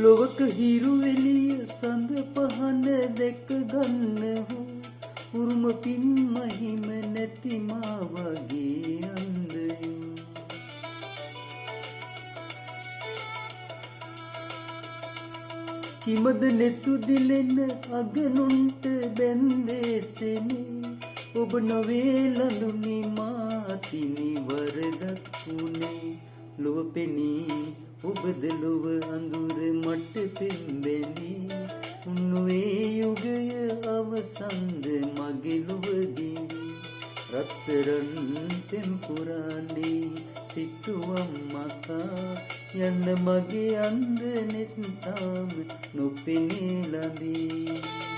ලොවක හිරු එළිය සඳ පහන දැක ගන්න හෝ උරුම පින් මහිම නැති මා වගේ අන්ධයෝ. කිමද නෙතු දිලෙන අගනුන්ට බැන්දේසෙනේ ඔබ නොවේ ලඳුනි මාතිනි වරදක් වුණේ ලොව පෙනී ඔබද ලොව අඳුර මට පෙම්බෙනී උන්නුවේ යුගය අවසන්ද මගේ ලොවදී රත්තරන් පෙම්පුරානේ සිටුවම් මකා යන්න මගේ අන්ද නෙත් තාම නොපෙනී ලදී.